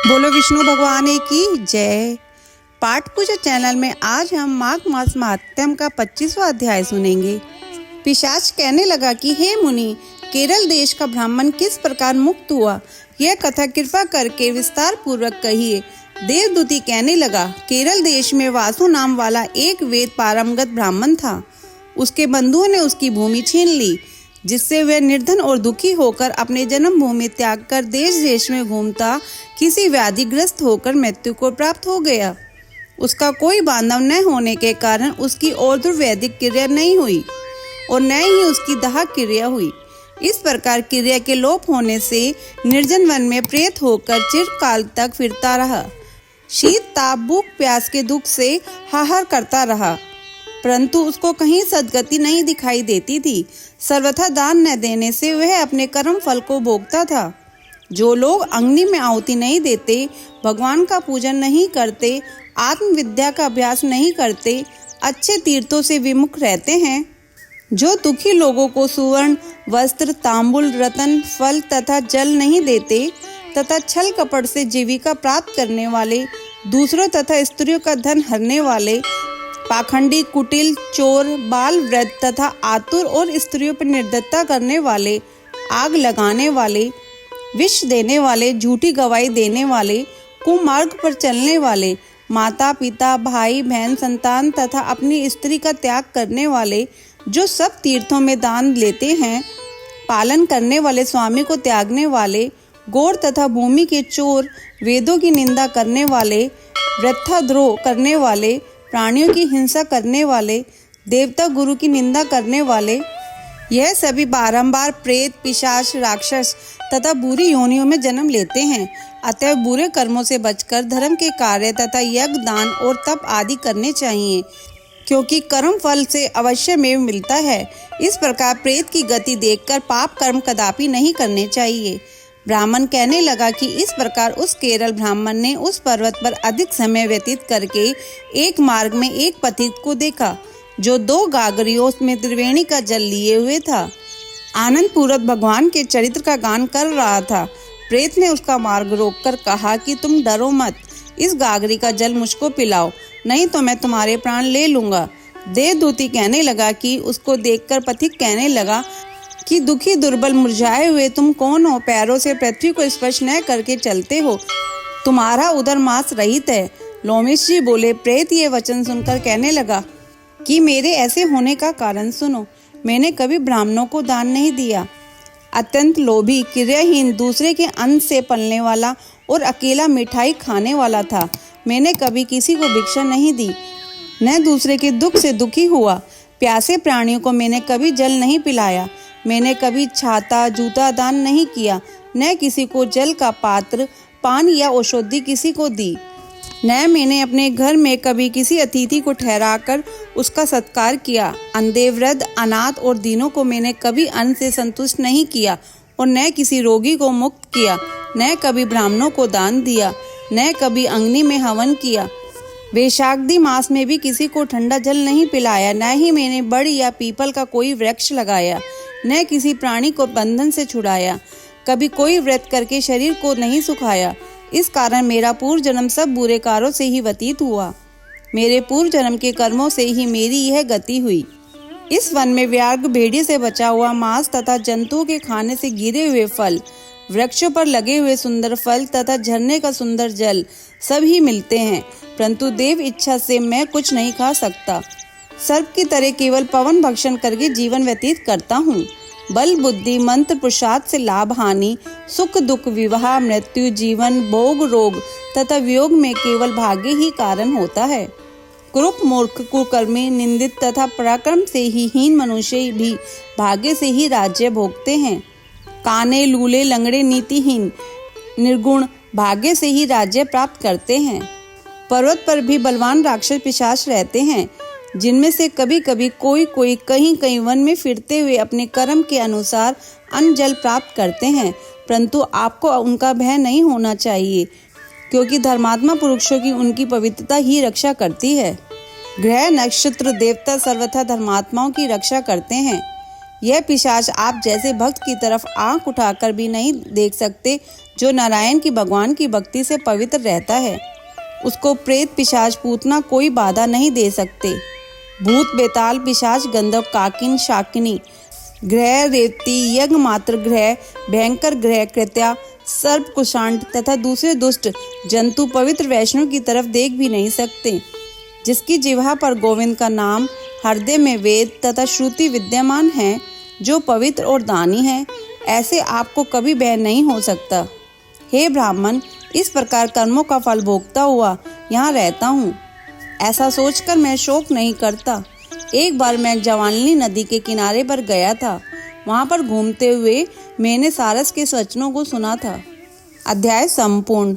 बोलो विष्णु भगवान की जय। पाठ पूजा चैनल में आज हम माघ मास महात्म्य का 25वां अध्याय सुनेंगे। पिशाच कहने लगा कि हे मुनि, केरल देश का ब्राह्मण किस प्रकार मुक्त हुआ, यह कथा कृपा करके विस्तार पूर्वक कहिए। देवदूती कहने लगा, केरल देश में वासु नाम वाला एक वेद पारंगत ब्राह्मण था। उसके बंधुओं ने उसकी भूमि छीन ली, जिससे वह निर्धन और दुखी होकर अपने जन्मभूमि त्याग कर देश देश में घूमता किसी व्याधिग्रस्त होकर मृत्यु को प्राप्त हो गया। उसका कोई बांधव न होने के कारण उसकी और वैदिक क्रिया नहीं हुई और न ही उसकी दाह क्रिया हुई। इस प्रकार क्रिया के लोप होने से निर्जन वन में प्रेत होकर चिरकाल तक फिरता रहा। शीत ताप भूख प्यास के दुख से हाहार करता रहा, परंतु उसको कहीं सद्गति नहीं दिखाई देती थी। सर्वथा दान न देने से वह अपने कर्म फल को भोगता था। जो लोग अग्नि में आहुति नहीं देते, भगवान का पूजन नहीं करते, आत्मविद्या का अभ्यास नहीं करते, अच्छे तीर्थों से विमुख रहते हैं, जो दुखी लोगों को सुवर्ण वस्त्र तांबुल रतन फल तथा जल नहीं देते तथा छल कपट से जीविका प्राप्त करने वाले, दूसरों तथा स्त्रियों का धन हरने वाले, पाखंडी कुटिल चोर बाल वृद्ध तथा आतुर और स्त्रियों पर निर्दयता करने वाले, आग लगाने वाले, विष देने वाले, झूठी गवाही देने वाले, कुमार्ग पर चलने वाले, माता पिता भाई बहन संतान तथा अपनी स्त्री का त्याग करने वाले, जो सब तीर्थों में दान लेते हैं, पालन करने वाले, स्वामी को त्यागने वाले, गौर तथा भूमि के चोर, वेदों की निंदा करने वाले, वृथाद्रोह करने वाले, प्राणियों की हिंसा करने वाले, देवता गुरु की निंदा करने वाले, यह सभी बारंबार प्रेत पिशाच राक्षस तथा बुरी योनियों में जन्म लेते हैं। अतः बुरे कर्मों से बचकर धर्म के कार्य तथा यज्ञ दान और तप आदि करने चाहिए, क्योंकि कर्म फल से अवश्य में मिलता है। इस प्रकार प्रेत की गति देखकर पाप कर्म कदापि नहीं करने चाहिए। ब्राह्मण कहने लगा कि इस प्रकार उस केरल ब्राह्मण ने उस पर्वत पर अधिक समय व्यतीत करके एक मार्ग में एक पथिक को देखा, जो 2 गागरियों में त्रिवेणी का जल लिए हुए था। आनंद पूर्वक भगवान के चरित्र का गान कर रहा था। प्रेत ने उसका मार्ग रोककर कहा कि तुम डरो मत, इस गागरी का जल मुझको पिलाओ, नहीं तो मैं तुम्हारे प्राण ले लूंगा। देवदूती कहने लगा कि उसको देखकर पथिक कहने लगा कि दुखी दुर्बल मुरझाए हुए तुम कौन हो, पैरों से पृथ्वी को स्पर्श न करके चलते हो, तुम्हारा उदर मांस रहित है। लोमेश जी बोले। प्रेत ये वचन सुनकर कहने लगा कि मेरे ऐसे होने का कारण सुनो। मैंने कभी ब्राह्मणों को दान नहीं दिया, अत्यंत लोभी क्रियाहीन, दूसरे के अन्न से पलने वाला और अकेला मिठाई खाने वाला था। मैंने कभी किसी को भिक्षा नहीं दी, न दूसरे के दुख से दुखी हुआ। प्यासे प्राणियों को मैंने कभी जल नहीं पिलाया। मैंने कभी छाता जूता दान नहीं किया, न किसी को जल का पात्र पान या औषधि किसी को दी। न मैंने अपने घर में कभी किसी अतिथि को ठहराकर उसका सत्कार किया। अंधे वृद्ध अनाथ और दीनों को मैंने कभी अन्न से संतुष्ट नहीं किया और न किसी रोगी को मुक्त किया। न कभी ब्राह्मणों को दान दिया, न कभी अग्नि में हवन किया। वैशाखदी मास में भी किसी को ठंडा जल नहीं पिलाया। न ही मैंने बड़ या पीपल का कोई वृक्ष लगाया, न किसी प्राणी को बंधन से छुड़ाया। कभी कोई व्रत करके शरीर को नहीं सुखाया। इस कारण मेरा पूर्व जन्म सब बुरे कार्यों से ही व्यतीत हुआ। मेरे पूर्व जन्म के कर्मों से ही मेरी यह गति हुई। इस वन में व्याघ्र भेड़िए से बचा हुआ मांस तथा जंतुओं के खाने से गिरे हुए फल, वृक्षों पर लगे हुए सुंदर फल तथा झरने का सुंदर जल सब ही मिलते हैं, परंतु देव इच्छा से मैं कुछ नहीं खा सकता। सर्प की तरह केवल पवन भक्षण करके जीवन व्यतीत करता हूँ। बल बुद्धि मंत्र प्रसाद से लाभ हानि, सुख दुख विवाह मृत्यु जीवन भोग रोग तथा वियोग में केवल भाग्य ही कारण होता है। कुरूप मूर्ख कुकर्मी निंदित तथा पराक्रम से ही हीन मनुष्य भी भाग्य से ही राज्य भोगते हैं। काने लूले लंगड़े नीतिहीन निर्गुण भाग्य से ही राज्य प्राप्त करते हैं। पर्वत पर भी बलवान राक्षस पिशाच रहते हैं, जिनमें से कभी कभी कोई कहीं कहीं वन में फिरते हुए अपने कर्म के अनुसार अन्न जल प्राप्त करते हैं, परंतु आपको उनका भय नहीं होना चाहिए, क्योंकि धर्मात्मा पुरुषों की उनकी पवित्रता ही रक्षा करती है। ग्रह नक्षत्र देवता सर्वथा धर्मात्माओं की रक्षा करते हैं। यह पिशाच आप जैसे भक्त की तरफ आंख उठाकर भी नहीं देख सकते जो नारायण की भगवान की भक्ति से पवित्र रहता है। उसको प्रेत पिशाच पूतना कोई बाधा नहीं दे सकते। भूत बेताल पिशाच गंधर्व काकिन शाकिनी ग्रह रेवती यज्ञ मात्र ग्रह भयंकर ग्रह कृत्या सर्प कुशांड तथा दूसरे दुष्ट जंतु पवित्र वैष्णव की तरफ देख भी नहीं सकते। जिसकी जिह्वा पर गोविंद का नाम हृदय में वेद तथा श्रुति विद्यमान है, जो पवित्र और दानी है, ऐसे आपको कभी भय नहीं हो सकता। हे ब्राह्मण, इस प्रकार कर्मों का फल भोगता हुआ यहाँ रहता हूँ, ऐसा सोचकर मैं शोक नहीं करता। एक बार मैं जवानली नदी के किनारे पर गया था। वहाँ पर घूमते हुए मैंने सारस के वचनों को सुना था। अध्याय संपूर्ण।